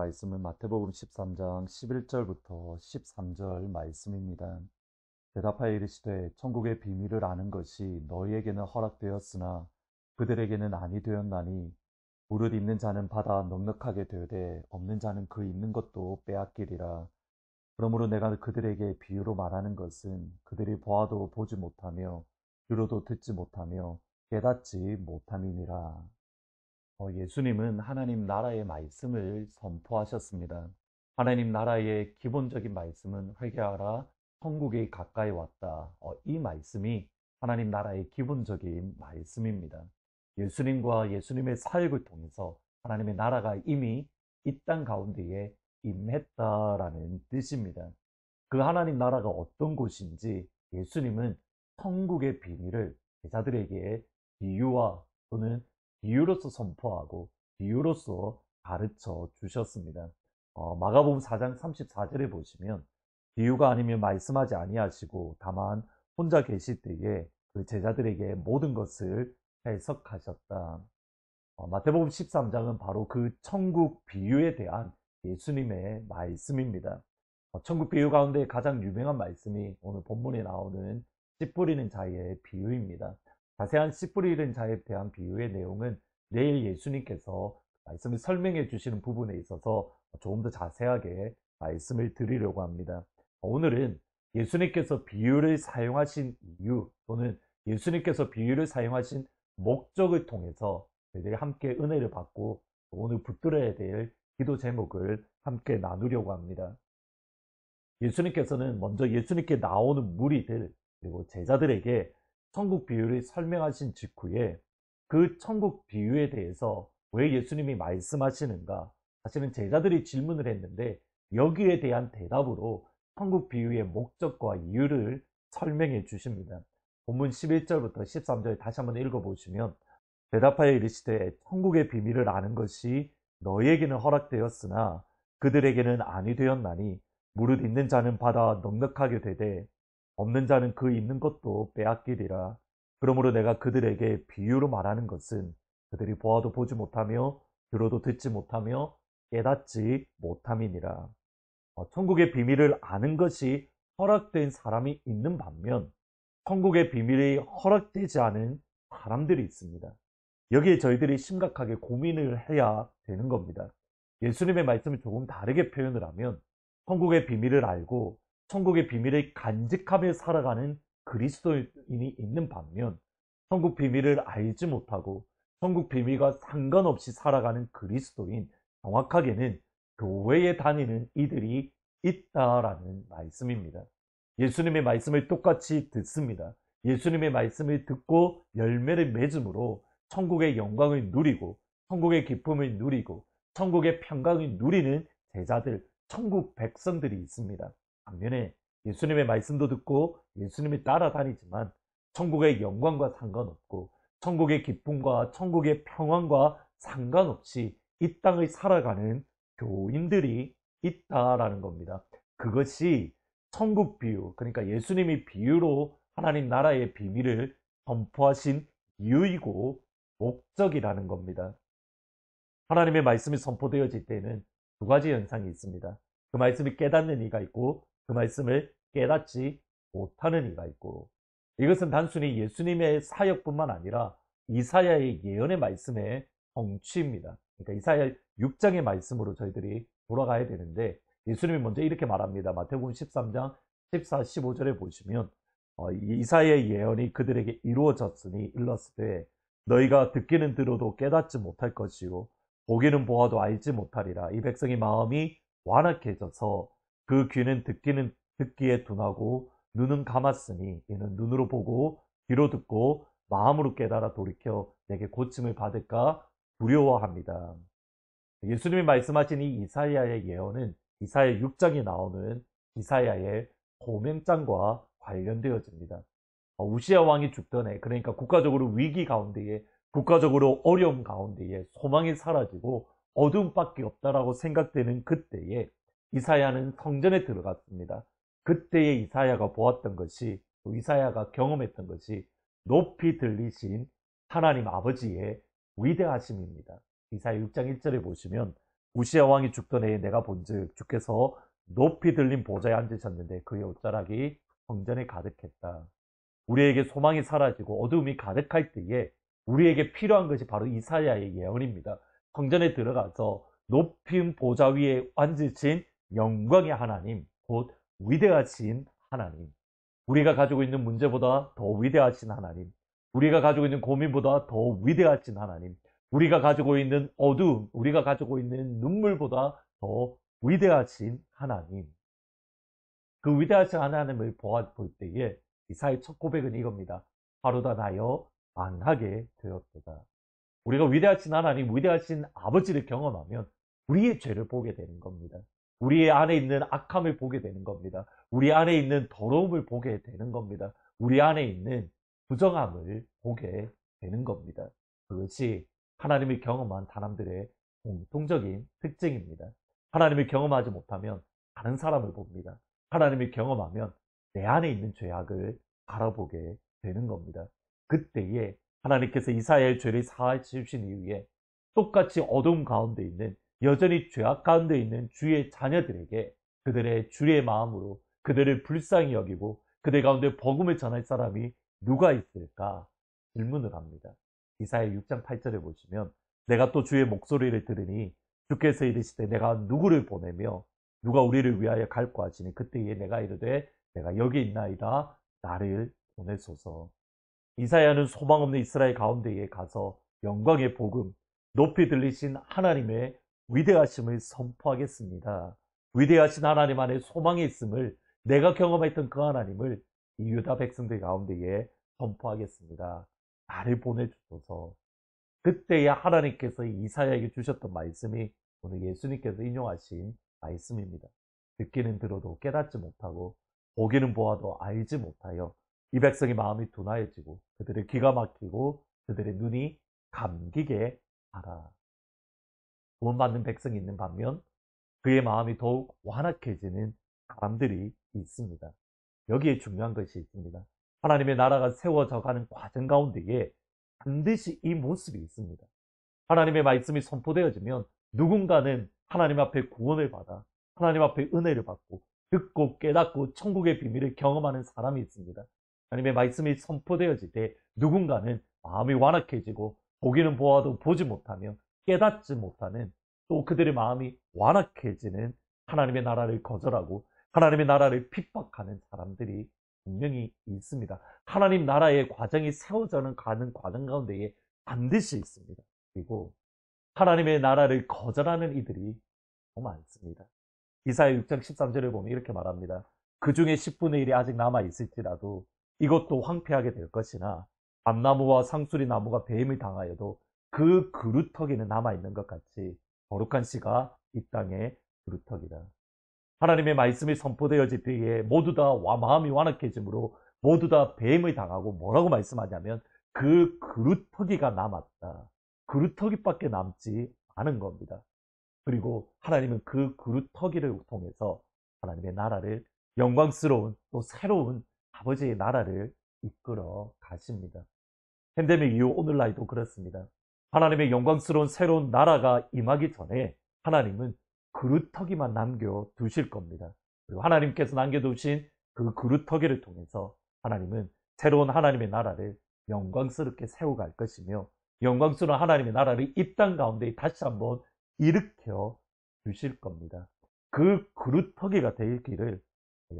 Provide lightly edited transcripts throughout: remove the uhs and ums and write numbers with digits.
말씀은 마태복음 13장 11절부터 13절 말씀입니다. 대답하여 이르시되 천국의 비밀을 아는 것이 너희에게는 허락되었으나 그들에게는 아니 되었나니 무릇 있는 자는 받아 넉넉하게 되되 없는 자는 그 있는 것도 빼앗기리라. 그러므로 내가 그들에게 비유로 말하는 것은 그들이 보아도 보지 못하며 들어도 듣지 못하며 깨닫지 못함이니라. 예수님은 하나님 나라의 말씀을 선포하셨습니다. 하나님 나라의 기본적인 말씀은 회개하라, 천국이 가까이 왔다. 이 말씀이 하나님 나라의 기본적인 말씀입니다. 예수님과 예수님의 사역을 통해서 하나님의 나라가 이미 이 땅 가운데에 임했다라는 뜻입니다. 그 하나님 나라가 어떤 곳인지 예수님은 천국의 비밀을 제자들에게 비유와 또는 비유로서 선포하고 비유로서 가르쳐 주셨습니다. 마가복음 4장 34절에 보시면 비유가 아니면 말씀하지 아니하시고 다만 혼자 계실 때에 그 제자들에게 모든 것을 해석하셨다. 마태복음 13장은 바로 그 천국 비유에 대한 예수님의 말씀입니다. 천국 비유 가운데 가장 유명한 말씀이 오늘 본문에 나오는 씨 뿌리는 자의 비유입니다. 자세한 씨 뿌리는 자에 대한 비유의 내용은 내일 예수님께서 말씀을 설명해 주시는 부분에 있어서 조금 더 자세하게 말씀을 드리려고 합니다. 오늘은 예수님께서 비유를 사용하신 이유 또는 예수님께서 비유를 사용하신 목적을 통해서 저희들이 함께 은혜를 받고 오늘 붙들어야 될 기도 제목을 함께 나누려고 합니다. 예수님께서는 먼저 예수님께 나오는 무리들 그리고 제자들에게 천국 비유를 설명하신 직후에 그 천국 비유에 대해서 왜 예수님이 말씀하시는가, 사실은 제자들이 질문을 했는데 여기에 대한 대답으로 천국 비유의 목적과 이유를 설명해 주십니다. 본문 11절부터 13절 다시 한번 읽어보시면 대답하여 이르시되 천국의 비밀을 아는 것이 너희에게는 허락되었으나 그들에게는 아니 되었나니 무릇 있는 자는 받아 넉넉하게 되되 없는 자는 그 있는 것도 빼앗기리라. 그러므로 내가 그들에게 비유로 말하는 것은 그들이 보아도 보지 못하며 들어도 듣지 못하며 깨닫지 못함이니라. 천국의 비밀을 아는 것이 허락된 사람이 있는 반면 천국의 비밀이 허락되지 않은 사람들이 있습니다. 여기에 저희들이 심각하게 고민을 해야 되는 겁니다. 예수님의 말씀을 조금 다르게 표현을 하면 천국의 비밀을 알고 천국의 비밀을 간직하며 살아가는 그리스도인이 있는 반면 천국 비밀을 알지 못하고 천국 비밀과 상관없이 살아가는 그리스도인, 정확하게는 교회에 다니는 이들이 있다라는 말씀입니다. 예수님의 말씀을 똑같이 듣습니다. 예수님의 말씀을 듣고 열매를 맺음으로 천국의 영광을 누리고 천국의 기쁨을 누리고 천국의 평강을 누리는 제자들, 천국 백성들이 있습니다. 반면에 예수님의 말씀도 듣고 예수님을 따라다니지만 천국의 영광과 상관없고 천국의 기쁨과 천국의 평안과 상관없이 이 땅을 살아가는 교인들이 있다라는 겁니다. 그것이 천국 비유, 그러니까 예수님이 비유로 하나님 나라의 비밀을 선포하신 이유이고 목적이라는 겁니다. 하나님의 말씀이 선포되어질 때는 두 가지 현상이 있습니다. 그 말씀을 깨닫는 이가 있고 그 말씀을 깨닫지 못하는 이가 있고, 이것은 단순히 예수님의 사역뿐만 아니라 이사야의 예언의 말씀의 성취입니다. 그러니까 이사야 6장의 말씀으로 저희들이 돌아가야 되는데 예수님이 먼저 이렇게 말합니다. 마태복음 13장 14, 15절에 보시면 이사야의 예언이 그들에게 이루어졌으니 일렀으되 너희가 듣기는 들어도 깨닫지 못할 것이요 보기는 보아도 알지 못하리라. 이 백성의 마음이 완악해져서 그 귀는 듣기는 듣기에 둔하고 눈은 감았으니 이는 눈으로 보고 귀로 듣고 마음으로 깨달아 돌이켜 내게 고침을 받을까 두려워합니다. 예수님이 말씀하신 이 이사야의 예언은 이사야 6장에 나오는 이사야의 고명장과 관련되어집니다. 우시야 왕이 죽던 해, 그러니까 국가적으로 위기 가운데에, 국가적으로 어려움 가운데에 소망이 사라지고 어둠밖에 없다라고 생각되는 그때에 이사야는 성전에 들어갔습니다. 그때의 이사야가 보았던 것이, 또 이사야가 경험했던 것이 높이 들리신 하나님 아버지의 위대하심입니다. 이사야 6장 1절에 보시면 우시야 왕이 죽던 해에 내가 본즉 주께서 높이 들린 보좌에 앉으셨는데 그의 옷자락이 성전에 가득했다. 우리에게 소망이 사라지고 어두움이 가득할 때에 우리에게 필요한 것이 바로 이사야의 예언입니다. 성전에 들어가서 높은 보좌 위에 앉으신 영광의 하나님, 곧 위대하신 하나님, 우리가 가지고 있는 문제보다 더 위대하신 하나님, 우리가 가지고 있는 고민보다 더 위대하신 하나님, 우리가 가지고 있는 어두움, 우리가 가지고 있는 눈물보다 더 위대하신 하나님, 그 위대하신 하나님을 볼 때에 이사의 첫 고백은 이겁니다. 하루다 나여 망하게 되었도다. 우리가 위대하신 하나님, 위대하신 아버지를 경험하면 우리의 죄를 보게 되는 겁니다. 우리의 안에 있는 악함을 보게 되는 겁니다. 우리 안에 있는 더러움을 보게 되는 겁니다. 우리 안에 있는 부정함을 보게 되는 겁니다. 그것이 하나님을 경험한 사람들의 공통적인 특징입니다. 하나님을 경험하지 못하면 다른 사람을 봅니다. 하나님을 경험하면 내 안에 있는 죄악을 바라보게 되는 겁니다. 그때에 하나님께서 이사야의 죄를 사하여 주신 이후에 똑같이 어두움 가운데 있는, 여전히 죄악 가운데 있는 주의 자녀들에게 그들의 주의 마음으로 그들을 불쌍히 여기고 그들 가운데 복음을 전할 사람이 누가 있을까 질문을 합니다. 이사야 6장 8절에 보시면 내가 또 주의 목소리를 들으니 주께서 이르시되 내가 누구를 보내며 누가 우리를 위하여 갈고 하시니 그때에 내가 이르되 내가 여기 있나이다 나를 보내소서. 이사야는 소망 없는 이스라엘 가운데에 가서 영광의 복음, 높이 들리신 하나님의 위대하심을 선포하겠습니다. 위대하신 하나님 안에 소망이 있음을, 내가 경험했던 그 하나님을 이 유다 백성들 가운데에 선포하겠습니다. 나를 보내주소서. 그때야 하나님께서 이사야에게 주셨던 말씀이 오늘 예수님께서 인용하신 말씀입니다. 듣기는 들어도 깨닫지 못하고 보기는 보아도 알지 못하여 이 백성의 마음이 둔하여지고 그들의 귀가 막히고 그들의 눈이 감기게 하라. 구원받는 백성이 있는 반면 그의 마음이 더욱 완악해지는 사람들이 있습니다. 여기에 중요한 것이 있습니다. 하나님의 나라가 세워져 가는 과정 가운데에 반드시 이 모습이 있습니다. 하나님의 말씀이 선포되어지면 누군가는 하나님 앞에 구원을 받아 하나님 앞에 은혜를 받고 듣고 깨닫고 천국의 비밀을 경험하는 사람이 있습니다. 하나님의 말씀이 선포되어질 때 누군가는 마음이 완악해지고 보기는 보아도 보지 못하며 깨닫지 못하는, 또 그들의 마음이 완악해지는 하나님의 나라를 거절하고 하나님의 나라를 핍박하는 사람들이 분명히 있습니다. 하나님 나라의 과정이 세워져 가는 과정 가운데에 반드시 있습니다. 그리고 하나님의 나라를 거절하는 이들이 너무 많습니다. 이사야 6장 13절을 보면 이렇게 말합니다. 그 중에 10분의 1이 아직 남아 있을지라도 이것도 황폐하게 될 것이나 밤나무와 상수리 나무가 뱀을 당하여도 그 그루터기는 남아있는 것 같이 거룩한 씨가 이 땅의 그루터기다. 하나님의 말씀이 선포되어질 때에 모두 다 마음이 완악해지므로 모두 다 뱀을 당하고 뭐라고 말씀하냐면 그 그루터기가 남았다. 그루터기밖에 남지 않은 겁니다. 그리고 하나님은 그 그루터기를 통해서 하나님의 나라를, 영광스러운 또 새로운 아버지의 나라를 이끌어 가십니다. 팬데믹 이후 오늘날도 그렇습니다. 하나님의 영광스러운 새로운 나라가 임하기 전에 하나님은 그루터기만 남겨두실 겁니다. 그리고 하나님께서 남겨두신 그 그루터기를 통해서 하나님은 새로운 하나님의 나라를 영광스럽게 세워갈 것이며 영광스러운 하나님의 나라를 이 땅 가운데 다시 한번 일으켜 주실 겁니다. 그 그루터기가 되기를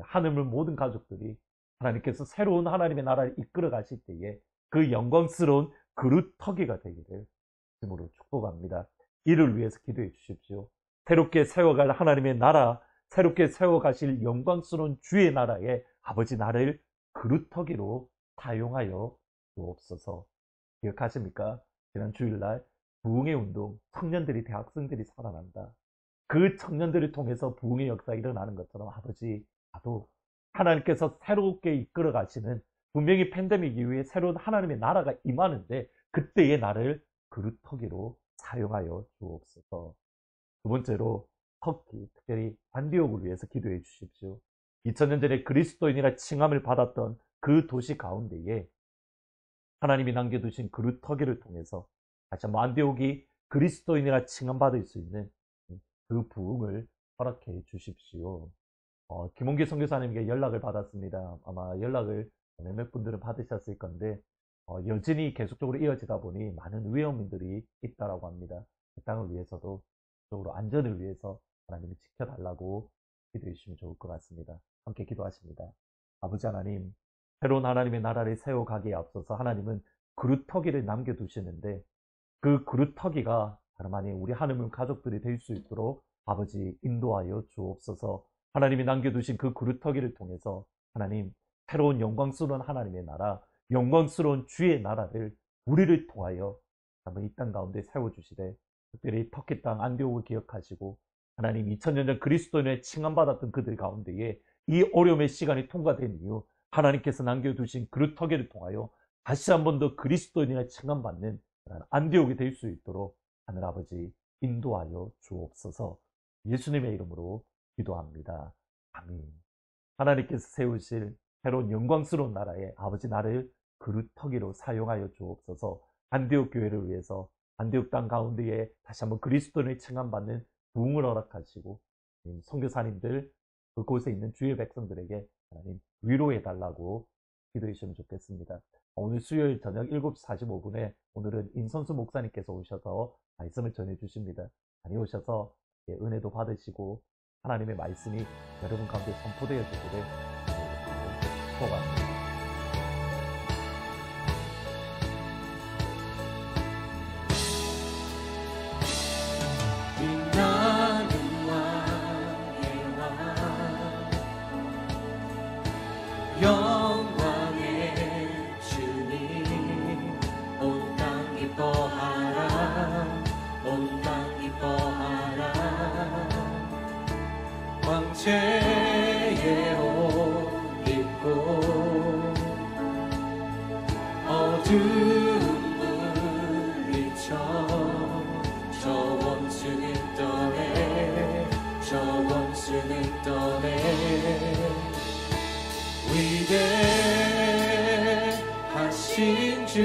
하늘물 모든 가족들이 하나님께서 새로운 하나님의 나라를 이끌어 가실 때에 그 영광스러운 그루터기가 되기를 주님으로 축복합니다. 이를 위해서 기도해 주십시오. 새롭게 세워갈 하나님의 나라, 새롭게 세워가실 영광스러운 주의 나라에 아버지 나를 그루터기로 사용하여 주옵소서. 기억하십니까? 지난 주일날 부흥의 운동, 청년들이, 대학생들이 살아난다. 그 청년들을 통해서 부흥의 역사가 일어나는 것처럼 아버지, 나도 하나님께서 새롭게 이끌어 가시는, 분명히 팬데믹 이후에 새로운 하나님의 나라가 임하는데 그때의 나를 그루터기로 사용하여 주옵소서. 두 번째로 터키, 특별히 안디옥을 위해서 기도해 주십시오. 2000년 전에 그리스도인이라 칭함을 받았던 그 도시 가운데에 하나님이 남겨두신 그루터기를 통해서 다시 한번 안디옥이 그리스도인이라 칭함받을 수 있는 그 부흥을 허락해 주십시오. 김홍기 선교사님에게 연락을 받았습니다. 아마 연락을 몇몇 분들은 받으셨을 건데 여진이 계속적으로 이어지다 보니 많은 위험들이 있다라고 합니다. 그 땅을 위해서도 적으로 안전을 위해서 하나님이 지켜달라고 기도해 주시면 좋을 것 같습니다. 함께 기도하십니다. 아버지 하나님, 새로운 하나님의 나라를 세워가기에 앞서서 하나님은 그루터기를 남겨두시는데 그 그루터기가 다름 아닌 우리 하나님 가족들이 될 수 있도록 아버지 인도하여 주옵소서. 하나님이 남겨두신 그 그루터기를 통해서 하나님 새로운 영광스러운 하나님의 나라, 영광스러운 주의 나라를 우리를 통하여 한번 이 땅 가운데 세워주시되 특별히 터키 땅 안디옥을 기억하시고 하나님 2000년 전 그리스도인의 칭함받았던 그들 가운데에 이 어려움의 시간이 통과된 이후 하나님께서 남겨두신 그루터기를 통하여 다시 한 번 더 그리스도인의 칭함받는 안디옥이 될 수 있도록 하늘아버지 인도하여 주옵소서. 예수님의 이름으로 기도합니다. 아멘. 하나님께서 세우실 새로운 영광스러운 나라에 아버지 나를 그루터기로 사용하여 주옵소서. 안디옥 교회를 위해서 안디옥 땅 가운데에 다시 한번 그리스도인의 칭함받는 부흥을 허락하시고 선교사님들 그곳에 있는 주의 백성들에게 하나님 위로해달라고 기도해 주시면 좋겠습니다. 오늘 수요일 저녁 7시 45분에 오늘은 임선수 목사님께서 오셔서 말씀을 전해주십니다. 많이 오셔서 은혜도 받으시고 하나님의 말씀이 여러분 가운데 선포되어 주기를 소원합니다. 영광의 주님 온 땅 기뻐하라 온 땅 기뻐하라 황제의 옷 입고 어두운 물리쳐 저 원수는 떠내 저 원수는 떠내 위대하신 주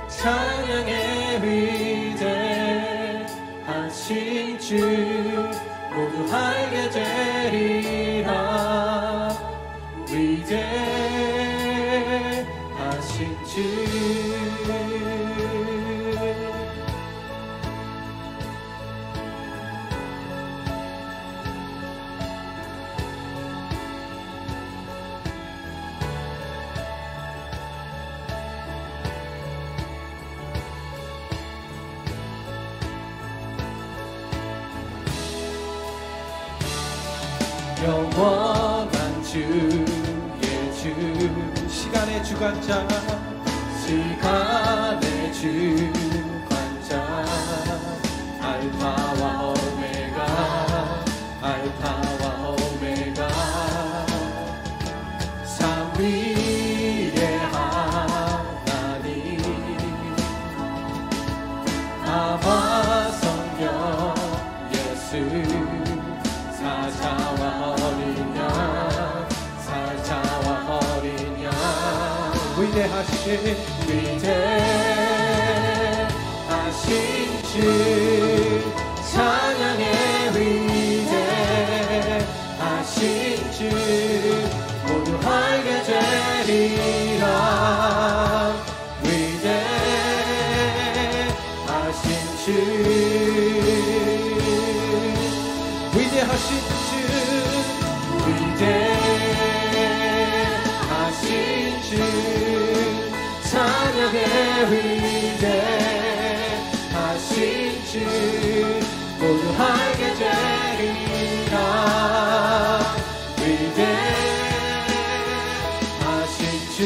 찬양의 위대하신 주 모두 알게 되리라 위대하신 주 영원한 주의 주 시간의 주관자 시간의 주관자 알파와 오메가 알파와 오메가 삼위의 하나님 아바 성령 예수 사자와 어린 양 사자와 어린 양 위대하신 주 찬양의 위대하신 주 모두 알게 되리라 위대하신 주 위대하신 주 위대하신 주 찬양의 위대하신 주 모두 알게 되리라 위대하신 주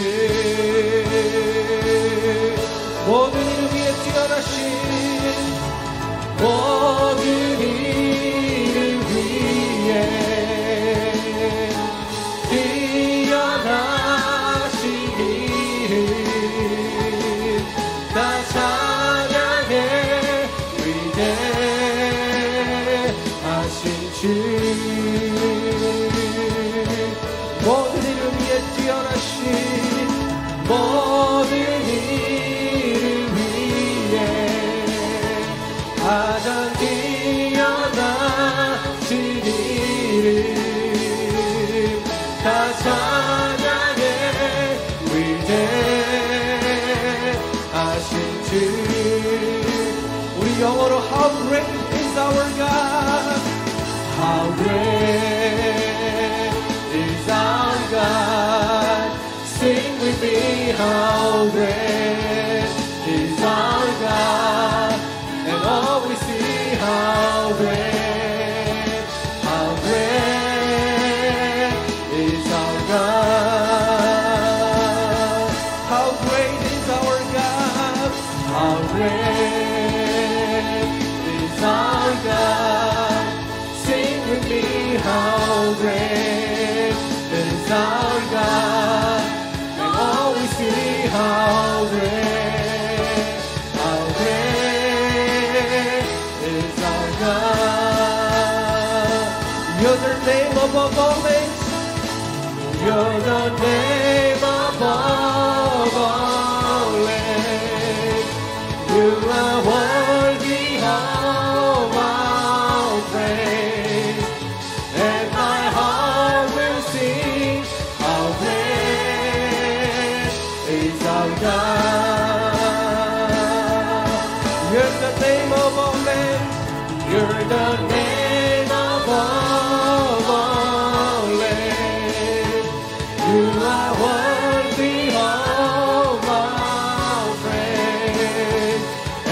모든 이를 위해 뛰어나신 모든 이를 위해 뛰어나신 이름 나 찬양해 위대하신 주 다 찬양해 위대하신 주 우리 영어로 How great is our God How great is our God Sing with me How great is our God And all we see How great is our God How great is our God How great is our God Sing with me How great is our God And all we see How great is our God You're the name above all names You're the name above all names You are worthy of our praise And my heart will sing How great is our God You're the name of all names You're the name above all names You are worthy of our praise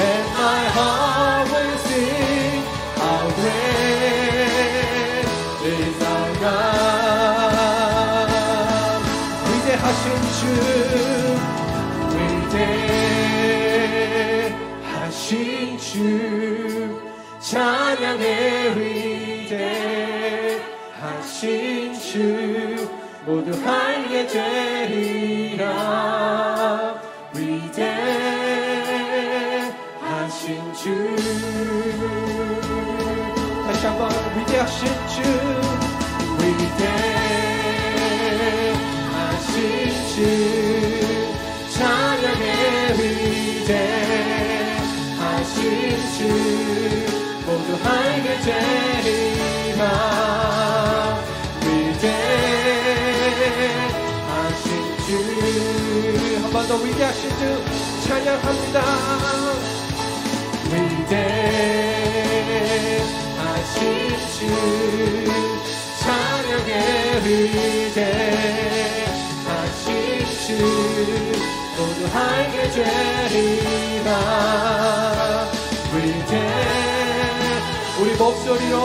And my heart will sing How great is our God 위대하신 주 위대하신 주 찬양해 위대하신 주 모두 알게 되리라 위대하신 주 다시 한번 위대하신 주 위대하신 주 찬양해 위대하신 주 모두 알게 되리라 위대하신 주 한 번 더 위대하신 주 찬양합니다 위대하신 주 찬양해 위대하신 주 모두 알게 되리라 위대 우리 목소리로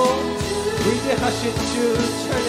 위대하신 주 찬양